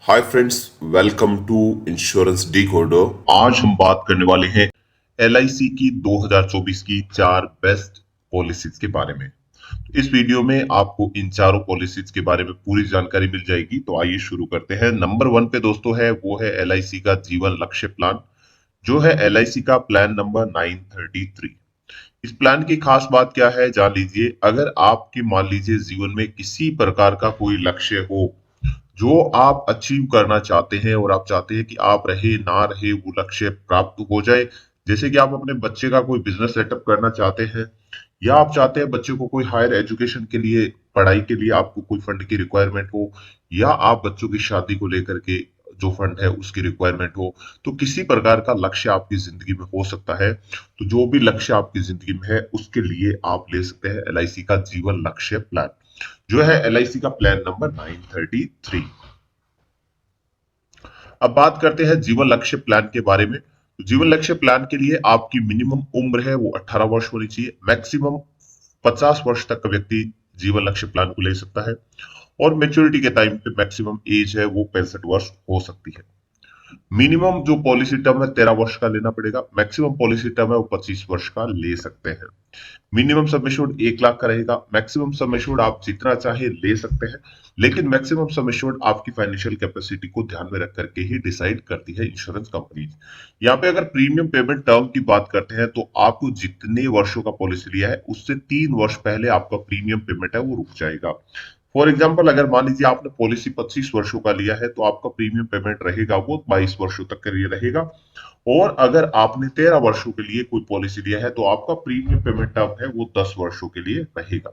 Hi friends, welcome to insurance decoder. आज हम बात करने वाले हैं एलआईसी की 2024 की 4 बेस्ट पॉलिसीज के बारे में। तो इस वीडियो में आपको इन चारों पॉलिसीज के बारे में पूरी जानकारी मिल जाएगी। तो आइए शुरू करते हैं। नंबर 1 पे दोस्तों है वो है एलआईसी का जीवन लक्ष्य प्लान, जो है एलआईसी का प्लान नंबर 933। इस प्लान की खास बात क्या है जान लीजिए। अगर आपके मान लीजिए जीवन में किसी प्रकार का कोई लक्ष्य हो जो आप अचीव करना चाहते हैं और आप चाहते हैं कि आप रहे ना रहे वो लक्ष्य प्राप्त हो जाए। जैसे कि आप अपने बच्चे का कोई बिजनेस सेटअप करना चाहते हैं, या आप चाहते हैं बच्चे को कोई हायर एजुकेशन के लिए, पढ़ाई के लिए आपको कोई फंड की रिक्वायरमेंट हो, या आप बच्चों की शादी को लेकर के जो फंड है उसकी रिक्वायरमेंट हो। तो किसी प्रकार का लक्ष्य आपकी जिंदगी में हो सकता है। तो जो भी लक्ष्य आपकी जिंदगी में है उसके लिए आप ले सकते हैं एलआईसी का जीवन लक्ष्य प्लान, जो है एलआईसी का प्लान नंबर 933। अब बात करते हैं जीवन लक्ष्य प्लान के बारे में। तो जीवन लक्ष्य प्लान के लिए आपकी मिनिमम उम्र है वो 18 वर्ष होनी चाहिए। मैक्सिमम 50 वर्ष तक का व्यक्ति जीवन लक्ष्य प्लान को ले सकता है, और मेच्योरिटी के टाइम पे मैक्सिमम एज है वो 65 वर्ष हो सकती है। मिनिमम जो पॉलिसी टर्म है 13 वर्ष का लेना पड़ेगा। मैक्सिमम पॉलिसी टर्म है वो 25 वर्ष का ले सकते हैं। मिनिमम सम एश्योर्ड 1 लाख का रहेगा। मैक्सिमम सम एश्योर्ड आप जितना चाहे ले सकते हैं, लेकिन मैक्सिमम सम एश्योर्ड आपकी फाइनेंशियल कैपेसिटी को ध्यान में रख करके ही डिसाइड करती है इंश्योरेंस कंपनी। यहाँ पे अगर प्रीमियम पेमेंट टर्म की बात करते हैं तो आपको जितने वर्षों का पॉलिसी लिया है उससे 3 वर्ष पहले आपका प्रीमियम पेमेंट है वो रुक जाएगा। फॉर एग्जाम्पल, अगर मान लीजिए आपने पॉलिसी 25 वर्षों का लिया है तो आपका प्रीमियम पेमेंट रहेगा वो 22 वर्षों तक के लिए रहेगा। और अगर आपने 13 वर्षों के लिए कोई पॉलिसी लिया है तो आपका प्रीमियम पेमेंट टर्म है वो 10 वर्षों के लिए रहेगा।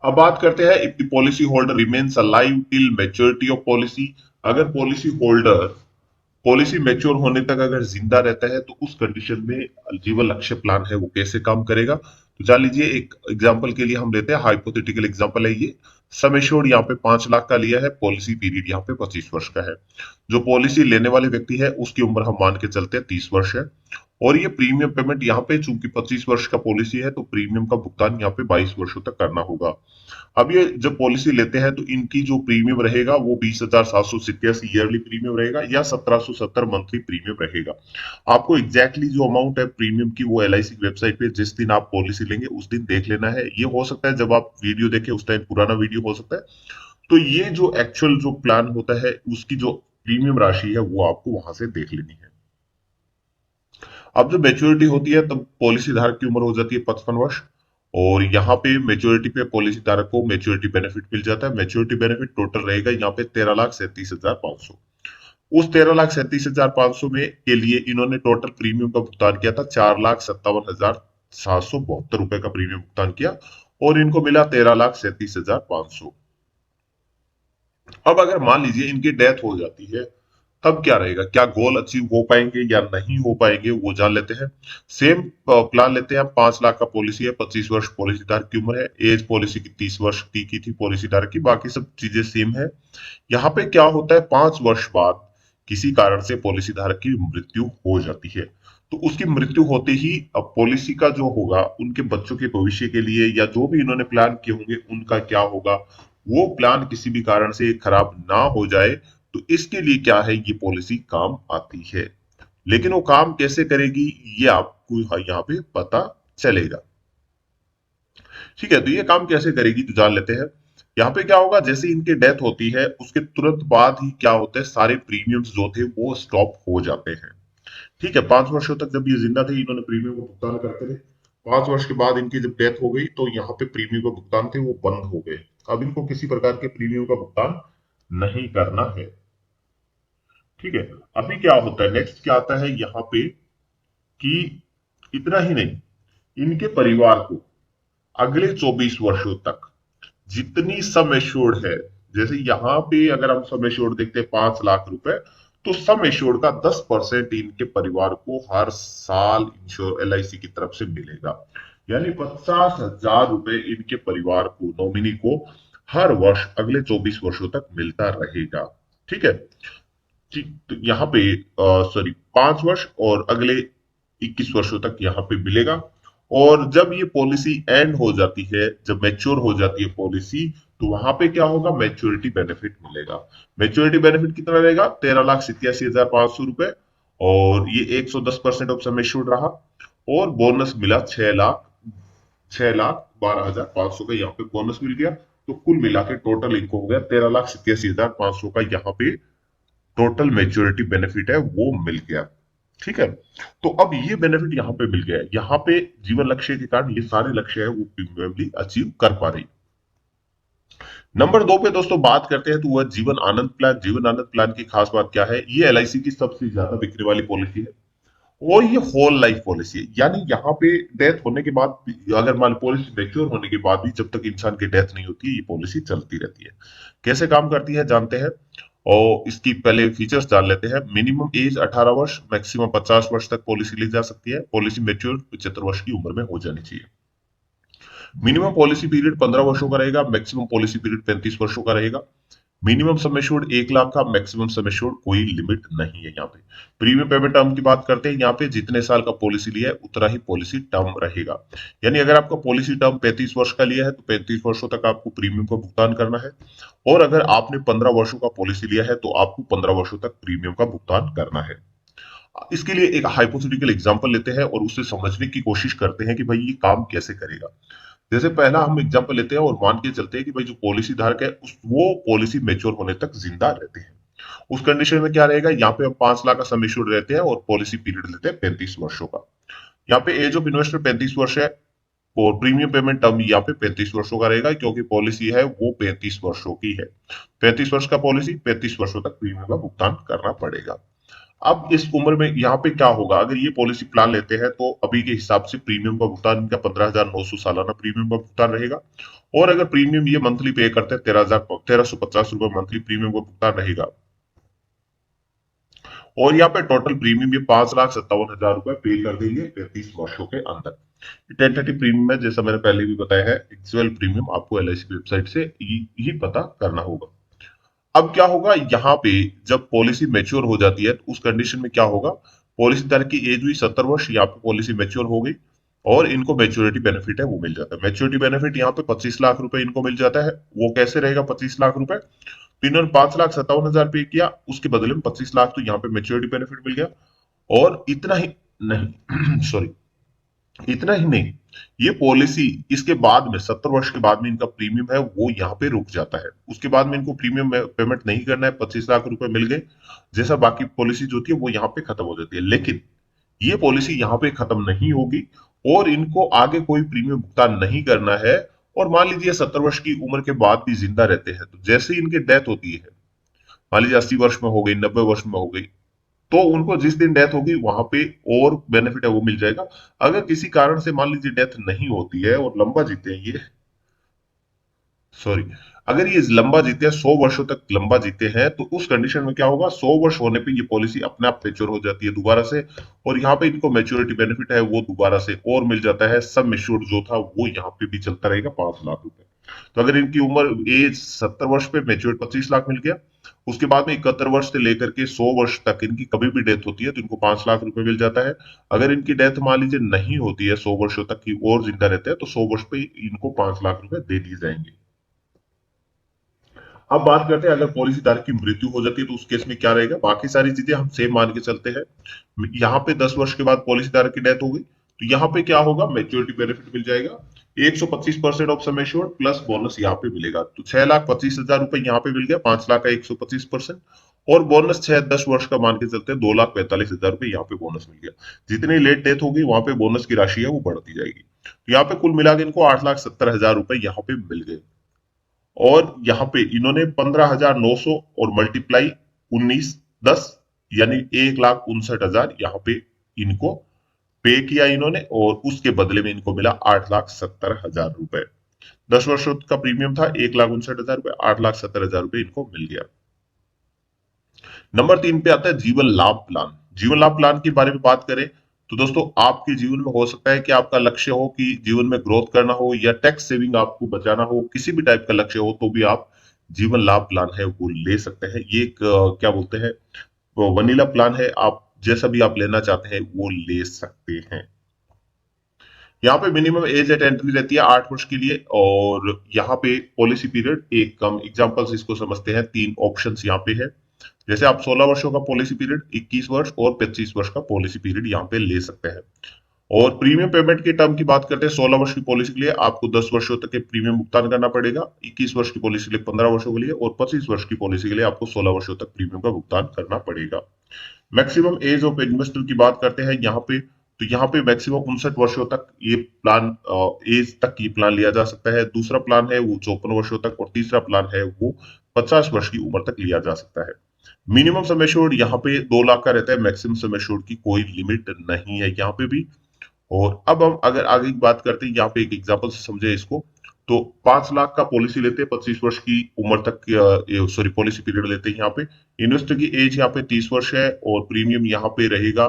अब बात करते हैं, if the policy holder remains alive till maturity of policy. अगर पॉलिसी होल्डर पॉलिसी मैच्योर होने तक अगर जिंदा रहता है तो उस कंडीशन में जीवन लक्ष्य प्लान है वो कैसे काम करेगा। तो जान लीजिए, एक एग्जांपल के लिए हम लेते हैं, हाइपोथेटिकल एग्जांपल है ये। सम एश्योर्ड यहाँ पे 5 लाख का लिया है, पॉलिसी पीरियड यहाँ पे 25 वर्ष का है। जो पॉलिसी लेने वाले व्यक्ति है उसकी उम्र हम मान के चलते हैं 30 वर्ष है। और ये प्रीमियम पेमेंट यहाँ पे चूंकि 25 वर्ष का पॉलिसी है तो प्रीमियम का भुगतान यहाँ पे 22 वर्षों तक करना होगा। अब ये जब पॉलिसी लेते हैं तो इनकी जो प्रीमियम रहेगा वो 20,787 ईयरली प्रीमियम रहेगा, या 1770 मंथली प्रीमियम रहेगा। आपको एग्जैक्टली जो अमाउंट है प्रीमियम की वो एलआईसी की वेबसाइट पे जिस दिन आप पॉलिसी लेंगे उस दिन देख लेना है। ये हो सकता है जब आप वीडियो देखें उस टाइम पुराना वीडियो हो सकता है। तो ये जो एक्चुअल जो प्लान होता है उसकी जो प्रीमियम राशि है वो आपको वहां से देख लेनी है। अब जब मेच्योरिटी होती है तब पॉलिसी धारक की उम्र हो जाती है 55 वर्ष। और यहाँ पे मेच्योरिटी पे पॉलिसी धारक को मेच्योरिटी बेनिफिट मिल जाता है। मेच्योरिटी बेनिफिट टोटल रहेगा यहाँ पे 13,37,500। उस 13,37,500 में के लिए इन्होंने टोटल प्रीमियम का भुगतान किया था 4,57,772 रुपए का प्रीमियम भुगतान किया, और इनको मिला 13,37,500। अब अगर मान लीजिए इनकी डेथ हो जाती है तब क्या रहेगा, क्या गोल अचीव हो पाएंगे या नहीं हो पाएंगे वो जान लेते हैं। सेम प्लान लेते हैं। 5 लाख का पॉलिसी है, 25 वर्ष पॉलिसी धारक की उम्र है, एज पॉलिसी की 30 वर्ष की थी पॉलिसी धारक की, बाकी सब चीजें सेम है। यहाँ पे क्या होता है, 5 वर्ष बाद किसी कारण से पॉलिसी धारक की मृत्यु हो जाती है। तो उसकी मृत्यु होते ही अब पॉलिसी का जो होगा उनके बच्चों के भविष्य के लिए या जो भी इन्होंने प्लान किए होंगे उनका क्या होगा, वो प्लान किसी भी कारण से खराब ना हो जाए। तो इसके लिए क्या है, ये पॉलिसी काम आती है। लेकिन वो काम कैसे करेगी ये आपको यहाँ पे पता चलेगा। ठीक है, तो ये काम कैसे करेगी तो जान लेते हैं। यहाँ पे क्या होगा, जैसे इनकी डेथ होती है उसके तुरंत बाद ही क्या होता है, सारे प्रीमियम्स जो थे वो स्टॉप हो जाते हैं। ठीक है, 5 वर्षों तक जब ये जिंदा थे इन्होंने प्रीमियम का भुगतान करते रहे। 5 वर्ष के बाद इनकी जब डेथ हो गई तो यहाँ पे प्रीमियम का भुगतान थे वो बंद हो गए। अब इनको किसी प्रकार के प्रीमियम का भुगतान नहीं करना है। ठीक है, अभी क्या होता है, नेक्स्ट क्या आता है यहाँ पे कि इतना ही नहीं, इनके परिवार को अगले 24 वर्षों तक जितनी सम एश्योर्ड है, जैसे यहाँ पे अगर हम सम एश्योर्ड देखते हैं 5 लाख रुपए, तो सम एश्योर्ड का 10% इनके परिवार को हर साल इंश्योर एलआईसी की तरफ से मिलेगा। यानी 50,000 रुपए इनके परिवार को, नॉमिनी को, हर वर्ष अगले 24 वर्षों तक मिलता रहेगा। ठीक है, तो यहाँ पे सॉरी 5 वर्ष और अगले 21 वर्षों तक यहाँ पे मिलेगा। और जब ये पॉलिसी एंड हो जाती है, जब मैच्योर हो जाती है पॉलिसी, तो वहां पे क्या होगा, मैच्योरिटी बेनिफिट मिलेगा। मैच्योरिटी बेनिफिट कितना रहेगा, 13,87,500 रुपए, और ये 110% ऑफ सम एश्योर्ड रहा। और बोनस मिला 6,12,500 का यहाँ पे बोनस मिल गया। तो कुल मिला के टोटल इनको हो गया 13,87,500 का यहाँ पे टोटल मैच्योरिटी बेनिफिट है वो मिल गया। ठीक है। तो अब ये बेनिफिट यहाँ पे मिल गया है, यहाँ पे जीवन लक्ष्य के कारण ये सारे लक्ष्य है वो प्रीमियमली अचीव कर पा रही। नंबर 2 पे दोस्तों बात करते हैं तो वह जीवन आनंद प्लान। जीवन आनंद प्लान की खास बात क्या है, ये एलआईसी की सबसे ज्यादा बिकने वाली पॉलिसी है और ये होल लाइफ पॉलिसी है। यानी यहाँ पे डेथ होने के बाद अगर मान पॉलिसी मैच्योर होने के बाद भी जब तक इंसान की डेथ नहीं होती है, ये पॉलिसी चलती रहती है। कैसे काम करती है जानते हैं, और इसकी पहले फीचर्स जान लेते हैं। मिनिमम एज 18 वर्ष, मैक्सिमम 50 वर्ष तक पॉलिसी ली जा सकती है। पॉलिसी मैच्योर 75 वर्ष की उम्र में हो जानी चाहिए। मिनिमम पॉलिसी पीरियड 15 वर्षों का रहेगा, मैक्सिमम पॉलिसी पीरियड 35 वर्षों का रहेगा। मिनिमम सम एश्योर्ड 1 लाख का, मैक्सिमम सम एश्योर्ड कोई लिमिट नहीं है यहाँ पे। प्रीमियम पेमेंट टर्म की बात करते हैं, यहाँ पे जितने साल का पॉलिसी लिया है उतना ही पॉलिसी टर्म रहेगा। यानी अगर आपका पॉलिसी टर्म 35 वर्ष का लिया है तो 35 वर्षों तक आपको प्रीमियम का भुगतान करना है। और अगर आपने 15 वर्षों का पॉलिसी लिया है तो आपको 15 वर्षों तक प्रीमियम का भुगतान करना है। इसके लिए एक हाइपोथेटिकल एग्जांपल लेते हैं और उससे समझने की कोशिश करते हैं कि भाई ये काम कैसे करेगा। जैसे पहला हम एग्जांपल लेते हैं और मान के चलते हैं कि भाई जो पॉलिसी धारक है वो पॉलिसी मैच्योर होने तक जिंदा रहते हैं। उस कंडीशन में क्या रहेगा, यहाँ पे हम 5 लाख का सम एश्योर्ड रहते हैं और पॉलिसी पीरियड लेते हैं 35 वर्षों का। यहाँ पे एज ऑफ इन्वेस्टर 35 वर्ष है और प्रीमियम पेमेंट टर्म यहाँ पे 35 वर्षों का रहेगा, क्योंकि पॉलिसी है वो 35 वर्षों की है। 35 वर्ष का पॉलिसी, 35 वर्षों तक प्रीमियम का भुगतान करना पड़ेगा। अब इस उम्र में यहाँ पे क्या होगा, अगर ये पॉलिसी प्लान लेते हैं तो अभी के हिसाब से प्रीमियम का भुगतान इनका 15,900 सालाना प्रीमियम का भुगतान रहेगा। और अगर प्रीमियम ये मंथली पे करते हैं 13,150 रुपए मंथली प्रीमियम का भुगतान रहेगा। और यहाँ पे टोटल प्रीमियम ये 5,57,000 रुपए पे कर देंगे 35 वर्षों के अंदर। टेंटेटिव प्रीमियम है, जैसा मैंने पहले भी बताया है। एक्चुअल प्रीमियम आपको एलआईसी की वेबसाइट से ही पता करना होगा। अब क्या होगा, यहाँ पे जब पॉलिसी मैच्योर हो जाती है तो उस कंडीशन में क्या होगा, पॉलिसी धारक की एज हुई 70 वर्ष, यहाँ पे पॉलिसी मैच्योर हो गई और इनको मैच्योरिटी बेनिफिट है वो मिल जाता है। मैच्योरिटी बेनिफिट यहाँ पे 25 लाख रुपए इनको मिल जाता है। वो कैसे रहेगा 25 लाख रुपए, तो इन्होंने 5,57,000 पे किया, उसके बदले में 25 लाख तो यहाँ पे मैच्योरिटी बेनिफिट मिल गया। और इतना ही नहीं सॉरी, इतना ही नहीं, ये पॉलिसी इसके बाद में 70 वर्ष के बाद में इनका प्रीमियम है वो यहाँ पे रुक जाता है। उसके बाद में इनको प्रीमियम पेमेंट नहीं करना है, 25 लाख रुपए मिल गए, जैसा बाकी पॉलिसी जो होती है वो यहाँ पे खत्म हो जाती है। लेकिन ये पॉलिसी यहाँ पे खत्म नहीं होगी और इनको आगे कोई प्रीमियम भुगतान नहीं करना है। और मान लीजिए 70 वर्ष की उम्र के बाद भी जिंदा रहते हैं तो जैसे ही इनकी डेथ होती है, मान लीजिए 80 वर्ष में हो गई, 90 वर्ष में हो गई, तो उनको जिस दिन डेथ होगी वहां पे और बेनिफिट है वो मिल जाएगा। अगर किसी कारण से मान लीजिए डेथ नहीं होती है और लंबा जीते हैं ये, सॉरी, अगर ये लंबा जीते हैं 100 वर्षों तक लंबा जीते हैं तो उस कंडीशन में क्या होगा, 100 वर्ष होने पे ये पॉलिसी अपने आप मैच्योर हो जाती है दोबारा से। और यहाँ पे इनको मैच्योरिटी बेनिफिट है वो दोबारा से और मिल जाता है। सब एश्योर्ड जो था वो यहाँ पे भी चलता रहेगा 5 लाख रुपए। तो अगर इनकी उम्र एज 70 वर्ष पे मैच्योर 25 लाख मिल गया, उसके बाद में 71 वर्ष से लेकर के 100 वर्ष तक इनकी कभी भी डेथ होती है तो इनको 5 लाख रुपए मिल जाता है। अगर इनकी डेथ मान लीजिए नहीं होती है, 100 वर्षों तक की और जिंदा रहते हैं, तो 100 वर्ष पे इनको 5 लाख रुपए दे दिए जाएंगे। अब बात करते हैं अगर पॉलिसी धारक की मृत्यु हो जाती है तो उस केस में क्या रहेगा। बाकी सारी चीजें हम सेम मान के चलते हैं। यहाँ पे 10 वर्ष के बाद पॉलिसी धारक की डेथ हो गई तो यहाँ पे क्या होगा, मैच्योरिटी बेनिफिट मिल जाएगा। 125% of sum assured plus bonus यहाँ पे मिलेगा। तो 6,25,000 रुपए यहाँ पे मिल गया, 5 लाख का 125%। और बोनस 6-10 वर्ष का मान के चलते हैं 2,45,000 रुपए यहाँ पे बोनस मिल गया। जितनी लेट डेथ होगी वहां पे बोनस की राशि है वो बढ़ती जाएगी। तो यहाँ पे कुल मिला के इनको 8,70,000 रुपए यहाँ पे मिल गए। और यहाँ पे इन्होंने 15,900 और मल्टीप्लाई 19 10, यानी 1,59,000 यहाँ पे इनको पे किया इन्होंने और उसके बदले में इनको मिला 8,70,000 रुपए। 10 वर्षों का प्रीमियम था 1,59,000 रुपए, 8,70,000 रुपए इनको मिल गया। नंबर 3 पे आता है जीवन लाभ प्लान। जीवन लाभ प्लान के बारे में बात करें तो दोस्तों आपके जीवन में हो सकता है कि आपका लक्ष्य हो कि जीवन में ग्रोथ करना हो या टैक्स सेविंग आपको बचाना हो, किसी भी टाइप का लक्ष्य हो तो भी आप जीवन लाभ प्लान है वो ले सकते हैं। ये एक क्या बोलते हैं, वनीला प्लान है, आप जैसा भी आप लेना चाहते हैं वो ले सकते हैं। यहाँ पे मिनिमम एज एट एंट्री रहती है 8 वर्ष के लिए, और यहाँ पे पॉलिसी पीरियड एक कम एग्जांपल्स इसको समझते हैं। 3 ऑप्शंस यहाँ पे है। जैसे आप 16 वर्षों का पॉलिसी पीरियड, 21 वर्ष और 25 वर्ष का पॉलिसी पीरियड यहाँ पे ले सकते हैं। और प्रीमियम पेमेंट की टर्म की बात करते हैं, 16 वर्ष की पॉलिसी के लिए आपको 10 वर्षों तक के प्रीमियम भुगतान करना पड़ेगा, 21 वर्ष की पॉलिसी के लिए 15 वर्षों के लिए, और 25 वर्ष की पॉलिसी के लिए आपको 16 वर्षों तक प्रीमियम का भुगतान करना पड़ेगा। मैक्सिमम एज ऑफ इन्वेस्टर की बात करते हैं यहाँ पे, तो यहाँ पे मैक्सिमम 59 वर्षों तक ये प्लान, एज तक ये प्लान लिया जा सकता है। दूसरा प्लान है वो 54 वर्षों तक, और तीसरा प्लान है वो 50 वर्ष की उम्र तक लिया जा सकता है। मिनिमम सम एश्योर्ड यहाँ पे 2 लाख का रहता है, मैक्सिमम सम एश्योर्ड की कोई लिमिट नहीं है यहाँ पे भी। और अब हम अगर आगे की बात करते हैं, यहाँ पे एक एग्जांपल से समझे इसको, तो 5 लाख का पॉलिसी लेते हैं, 25 वर्ष की उम्र तक, सॉरी पॉलिसी पीरियड लेते हैं यहाँ पे। इन्वेस्टर की एज यहाँ पे 30 वर्ष है, और प्रीमियम यहाँ पे रहेगा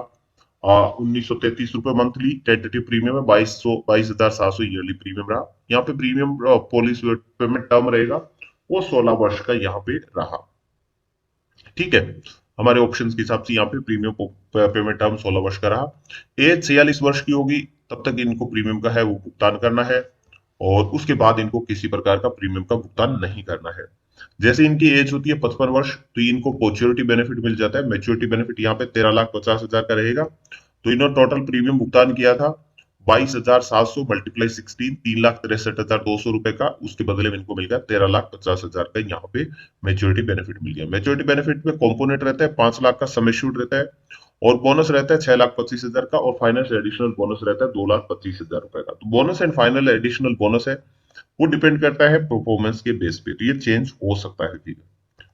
1933 रुपए मंथली। टेंटेटिव प्रीमियम है 22,700 ईयरली प्रीमियम रहा। यहाँ पे प्रीमियम पॉलिसी पेमेंट टर्म रहेगा वो 16 वर्ष का यहाँ पे रहा। ठीक है, हमारे ऑप्शंस के हिसाब से यहाँ पे प्रीमियम पेमेंट टर्म 16 वर्ष का रहा। एज 46 वर्ष की होगी तब तक इनको प्रीमियम का है वो भुगतान करना है, और उसके बाद इनको किसी प्रकार का प्रीमियम का भुगतान नहीं करना है। जैसे इनकी एज होती है 55 वर्ष, तो इनको मैच्योरिटी बेनिफिट मिल जाता है। मैच्योरिटी बेनिफिट यहाँ पे 13,50,000 का रहेगा। तो इन्होंने टोटल प्रीमियम भुगतान किया था 22,700 मल्टीप्लाई 16, 3,63,200 रुपए का। उसके बदले में इनको मिल गया 13,50,000 का यहाँ पे मैच्योरिटी बेनिफिट मिल गया। मैच्योरिटी बेनिफिट में कॉम्पोनेंट रहता है 5 लाख का सम एश्योर्ड रहता है, और बोनस रहता है 6,25,000 का, और फाइनल एडिशनल बोनस रहता है 2,25,000 रुपए का। तो bonus and final additional bonus है वो डिपेंड करता है परफॉर्मेंस के बेस पे, तो ये चेंज हो सकता है। ठीक है,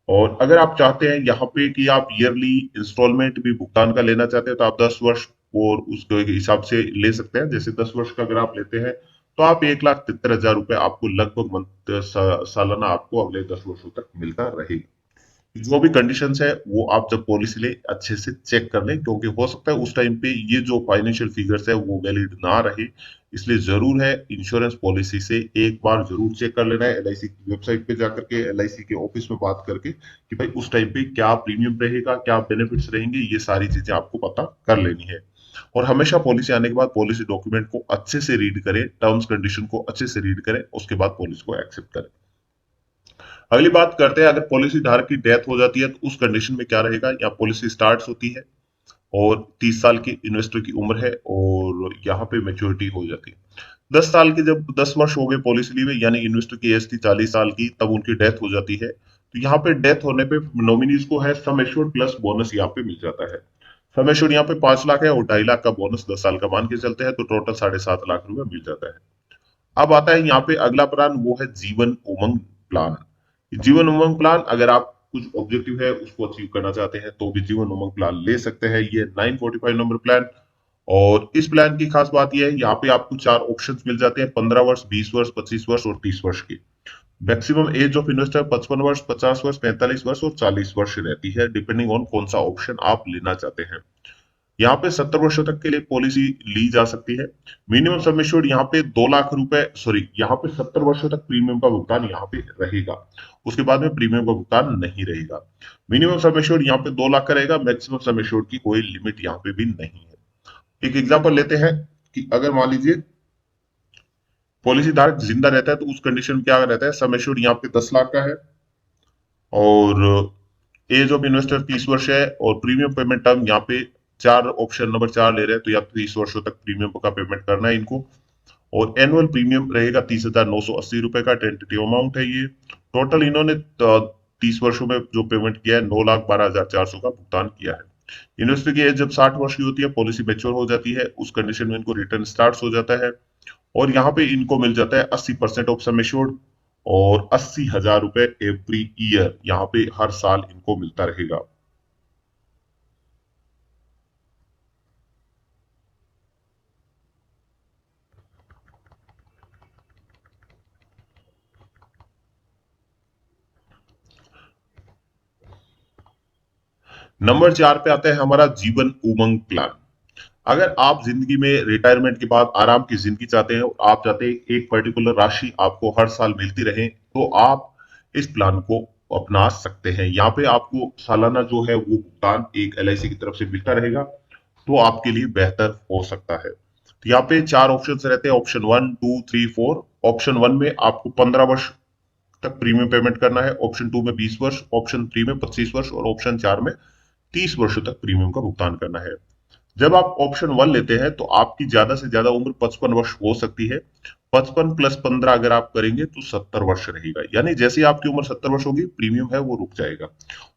और अगर आप चाहते हैं यहाँ पे कि आप ईयरली इंस्टॉलमेंट भी भुगतान का लेना चाहते हैं, तो आप 10 वर्ष और उसके हिसाब से ले सकते हैं। जैसे 10 वर्ष का अगर आप लेते हैं तो आप 1,73,000 रुपए आपको लगभग सालाना आपको अगले 10 वर्षों तक मिलता रहेगा। जो भी कंडीशंस है वो आप जब पॉलिसी ले अच्छे से चेक कर लें, क्योंकि हो सकता है उस टाइम पे ये जो फाइनेंशियल फिगर्स है वो वैलिड ना रहे। इसलिए जरूर है इंश्योरेंस पॉलिसी से एक बार जरूर चेक कर लेना है, एलआईसी की वेबसाइट पे जाकर के, एलआईसी के ऑफिस में बात करके कि भाई उस टाइम पे क्या प्रीमियम रहेगा, क्या बेनिफिट्स रहेंगे, ये सारी चीजें आपको पता कर लेनी है। और हमेशा पॉलिसी आने के बाद पॉलिसी डॉक्यूमेंट को अच्छे से रीड करें, टर्म्स कंडीशन को अच्छे से रीड करें, उसके बाद पॉलिसी को एक्सेप्ट करें। अगली बात करते हैं, अगर पॉलिसी धारक की डेथ हो जाती है तो उस कंडीशन में क्या रहेगा। या पॉलिसी स्टार्ट होती है और 30 साल की इन्वेस्टर की उम्र है, और यहाँ पे मेच्योरिटी हो जाती है 10 साल की। जब 10 वर्ष हो गए पॉलिसी लिए, यानी इन्वेस्टर की एज थी 40 साल की, तब उनकी डेथ हो जाती है। तो यहाँ पे डेथ होने पे नॉमिनीज को है सम एश्योर्ड प्लस बोनस यहाँ पे मिल जाता है। सम एश्योर्ड यहाँ पे 5 लाख है, और 2.5 लाख का बोनस 10 साल का मान के चलते हैं, तो टोटल 7.5 लाख रुपए मिल जाता है। अब आता है यहाँ पे अगला प्लान, वो है जीवन उमंग प्लान। जीवन उमंग प्लान, अगर आप कुछ ऑब्जेक्टिव है उसको अचीव करना चाहते हैं तो भी जीवन उमंग प्लान ले सकते हैं। ये 945 नंबर प्लान। और इस प्लान की खास बात यह है, यहाँ पे आपको 4 ऑप्शंस मिल जाते हैं, 15 वर्ष, 20 वर्ष, 25 वर्ष और 30 वर्ष की। मैक्सिमम एज ऑफ इन्वेस्टर 55 वर्ष, 50 वर्ष, 45 वर्ष और 40 वर्ष रहती है, डिपेंडिंग ऑन कौन सा ऑप्शन आप लेना चाहते हैं। यहाँ पे 70 वर्षों तक के लिए पॉलिसी ली जा सकती है। मिनिमम सम एश्योर्ड यहाँ पे 2 लाख रुपए, सॉरी यहाँ पे 70 वर्षों तक प्रीमियम का भुगतान यहाँ पे रहेगा। उसके बाद में प्रीमियम का भुगतान नहीं रहेगा। मिनिमम सम एश्योर्ड यहाँ पे 2 लाख का रहेगा, मैक्सिमम सम एश्योर्ड की कोई लिमिट यहाँ पे भी नहीं है। एक एग्जाम्पल लेते हैं कि अगर मान लीजिए पॉलिसी धारक जिंदा रहता है, तो उस कंडीशन में क्या रहता है, सम एश्योर्ड यहाँ पे 10 लाख का है, और एज ऑफ इन्वेस्टर 30 वर्ष है, और प्रीमियम पेमेंट टर्म यहाँ पे 4 ऑप्शन नंबर 4 ले रहे हैं, तो या 30 वर्षों तक प्रीमियम का पेमेंट करना है इनको। और एनुअल प्रीमियम रहेगा 30,980 रुपए का, टेंटेटिव अमाउंट है ये। टोटल इन्होंने 30 वर्षों में जो पेमेंट किया है 9,12,400 का भुगतान किया है। इन्वेस्टर की एज जब 60 वर्ष की होती है, पॉलिसी मैच्योर हो जाती है, उस कंडीशन में इनको रिटर्न स्टार्ट हो जाता है, और यहाँ पे इनको मिल जाता है 80% ऑफ सम एश्योर्ड, और 80,000 रुपए एवरी ईयर यहाँ पे हर साल इनको मिलता रहेगा। नंबर 4 पे आता है हमारा जीवन उमंग प्लान। अगर आप जिंदगी में रिटायरमेंट के बाद आराम की जिंदगी चाहते हैं, और आप चाहते हैं एक पर्टिकुलर राशि आपको हर साल मिलती रहे, तो आप इस प्लान को अपना सकते हैं। यहाँ पे आपको सालाना जो है वो भुगतान एक एलआईसी की तरफ से मिलता रहेगा, तो आपके लिए बेहतर हो सकता है। तो यहाँ पे चार ऑप्शन रहते हैं, ऑप्शन 1, 2, 3, 4। ऑप्शन 1 में आपको 15 वर्ष तक प्रीमियम पेमेंट करना है, ऑप्शन 2 में 20 वर्ष, ऑप्शन 3 में 25 वर्ष और ऑप्शन 4 में 30 वर्षों तक प्रीमियम का भुगतान करना है। जब आप ऑप्शन 1 लेते हैं तो आपकी ज्यादा से ज्यादा उम्र 55 वर्ष हो सकती है। 55 + 15 अगर आप करेंगे तो 70 वर्ष रहेगा, यानी जैसे ही आपकी उम्र 70 वर्ष होगी प्रीमियम है वो रुक जाएगा।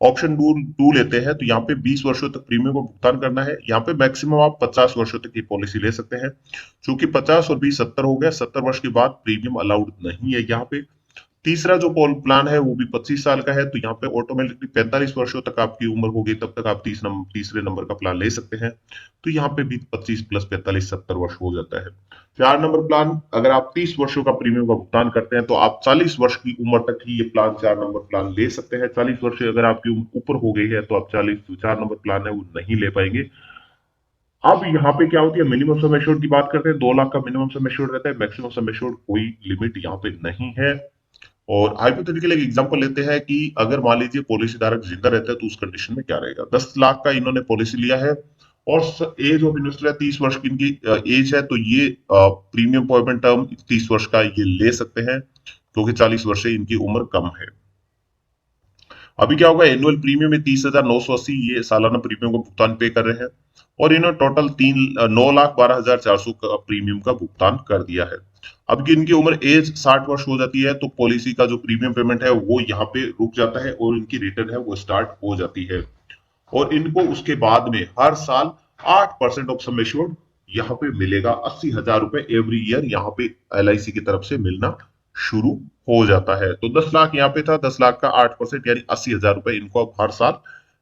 ऑप्शन 2 लेते हैं तो यहाँ पे 20 वर्षों तक प्रीमियम का भुगतान करना है। यहाँ पे मैक्सिमम आप 50 वर्षों तक की पॉलिसी ले सकते हैं। चूंकि 50 और 20 70 हो गया, 70 वर्ष के बाद प्रीमियम अलाउड नहीं है यहाँ पे। तीसरा जो प्लान है वो भी 25 साल का है, तो यहाँ पे ऑटोमेटिकली 45 वर्षों तक आपकी उम्र होगी, तब तक आप तीसरे नंबर का प्लान ले सकते हैं। तो यहाँ पे भी 25 + 45 70 वर्ष हो जाता है। 4 नंबर प्लान, अगर आप 30 वर्षों का प्रीमियम का भुगतान करते हैं तो आप 40 वर्ष की उम्र तक ही ये प्लान 4 नंबर प्लान ले सकते हैं। 40 वर्ष अगर आपकी उम्र ऊपर हो गई है तो आप 4 नंबर प्लान है वो नहीं ले पाएंगे। अब यहाँ पे क्या होती है, मिनिमम सम एश्योर्ड की बात करते हैं। 2 लाख का मिनिमम सम एश्योर्ड रहता है, मैक्सिमम सम एश्योर्ड कोई लिमिट यहाँ पे नहीं है। और हाइपोथेटिकल एक एग्जांपल लेते हैं कि अगर मान लीजिए पॉलिसी धारक जिंदा रहता है तो उस कंडीशन में क्या रहेगा। 10 लाख का इन्होंने पॉलिसी लिया है और एज ऑफ इन्वेस्टर है 30 वर्ष की इनकी एज है, तो ये प्रीमियम पेमेंट टर्म 30 वर्ष का ये ले सकते हैं, क्योंकि 40 वर्ष से इनकी उम्र कम है। अभी क्या होगा, एनुअल प्रीमियम में 30,980 ये सालाना प्रीमियम का भुगतान पे कर रहे हैं और इन्होंने टोटल 9,12,400 का प्रीमियम का भुगतान कर दिया है। अब की इनकी उम्र एज 60 वर्ष हो जाती है तो पॉलिसी का जो प्रीमियम पेमेंट है वो यहाँ पे रुक जाता है और इनकी रिटर्न है वो स्टार्ट हो जाती है। और इनको उसके बाद में हर साल 8% ऑफ सम एश्योर्ड यहाँ पे मिलेगा। 80,000 रुपए एवरी ईयर यहाँ पे LIC की तरफ से मिलना शुरू हो जाता है। तो 10 लाख यहाँ पे था, 10 लाख का 8% यानी 80,000 रुपए इनको अब हर साल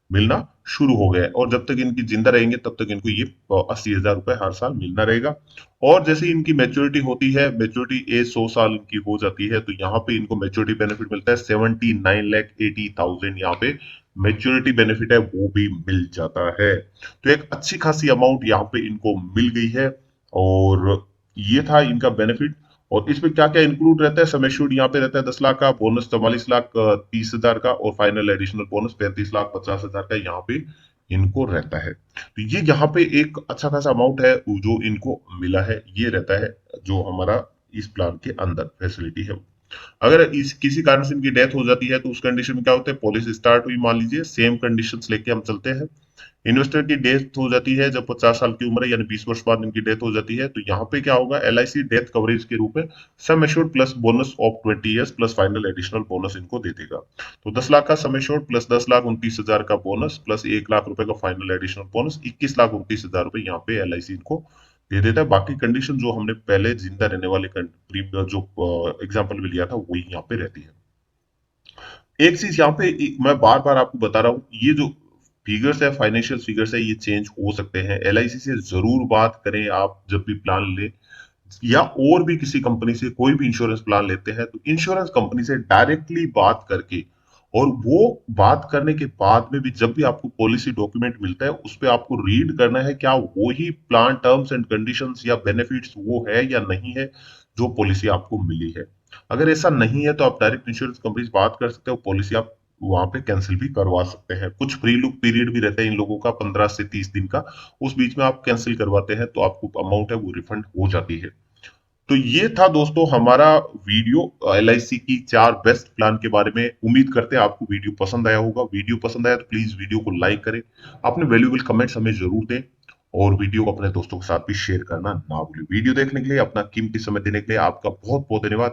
मिलना शुरू हो गया है। और जब तक इनकी जिंदा रहेंगे तब तक इनको ये 80,000 रुपए हर साल मिलना रहेगा। और जैसे इनकी मेच्योरिटी होती है, मेच्योरिटी एज 100 साल की हो जाती है, तो यहाँ पे इनको मेच्योरिटी बेनिफिट मिलता है 79,80,000 यहाँ पे मेच्योरिटी बेनिफिट है वो भी मिल जाता है। तो एक अच्छी खासी अमाउंट यहाँ पे इनको मिल गई है। और ये था इनका बेनिफिट। और इसमें क्या क्या इंक्लूड रहता है, सम एश्योर्ड यहाँ पे रहता है 10 लाख का, बोनस 44,30,000 का और फाइनल एडिशनल बोनस 35,50,000 का यहाँ पे इनको रहता है। तो ये यहाँ पे एक अच्छा खासा अमाउंट है जो इनको मिला है, ये रहता है जो हमारा इस प्लान के अंदर फैसिलिटी है। अगर इस किसी कारण से इनकी डेथ हो जाती है तो उस कंडीशन में क्या होता है, पॉलिसी स्टार्ट हुई, मान लीजिए सेम कंडीशंस लेके हम चलते हैं। इन्वेस्टर की डेथ हो जाती है जब 50 साल की उम्र है, यानी 20 वर्ष बाद इनकी डेथ हो जाती है, तो यहाँ पे क्या होगा, LIC डेथ कवरेज के रूप में sum assured plus bonus of 20 years plus final additional bonus इनको दे देगा। तो 10 लाख का सम एश्योर्ड प्लस 10,29,000 का बोनस प्लस 1 लाख रुपए का फाइनल एडिशनल बोनस 21,29,000 रुपए यहाँ पे LIC इनको दे देता है। बाकी कंडीशन जो हमने पहले जिंदा रहने वाले जो एग्जाम्पल में लिया था वही यहाँ पे रहती है। एक चीज यहाँ पे मैं बार बार आपको बता रहा हूँ, ये जो फिगर्स है, फाइनेंशियल फिगर्स है, ये चेंज हो सकते हैं। LIC से जरूर बात करें आप जब भी प्लान ले, या और भी किसी कंपनी से कोई भी इंश्योरेंस प्लान लेते हैं तो इंश्योरेंस कंपनी से डायरेक्टली बात करके, और वो बात करने के बाद में भी जब भी आपको पॉलिसी डॉक्यूमेंट मिलता है उस पर आपको रीड करना है क्या वो ही प्लान टर्म्स एंड कंडीशंस या बेनिफिट्स वो है या नहीं है जो पॉलिसी आपको मिली है। अगर ऐसा नहीं है तो आप डायरेक्ट इंश्योरेंस कंपनी से बात कर सकते हो, पॉलिसी आप वहां पे कैंसिल भी करवा सकते हैं। कुछ फ्री लुक पीरियड भी रहता है इन लोगों का 15 से 30 दिन का, उस बीच में आप कैंसिल करवाते हैं तो आपको अमाउंट है वो रिफंड हो जाती है। तो ये था दोस्तों हमारा वीडियो LIC की 4 बेस्ट प्लान के बारे में। उम्मीद करते हैं आपको वीडियो पसंद आया होगा। वीडियो पसंद आया तो प्लीज वीडियो को लाइक करें, अपने वैल्यूएबल कमेंट्स हमें जरूर दें और वीडियो को अपने दोस्तों के साथ भी शेयर करना ना भूलें। वीडियो देखने के लिए, अपना कीमती समय देने के लिए आपका बहुत बहुत धन्यवाद।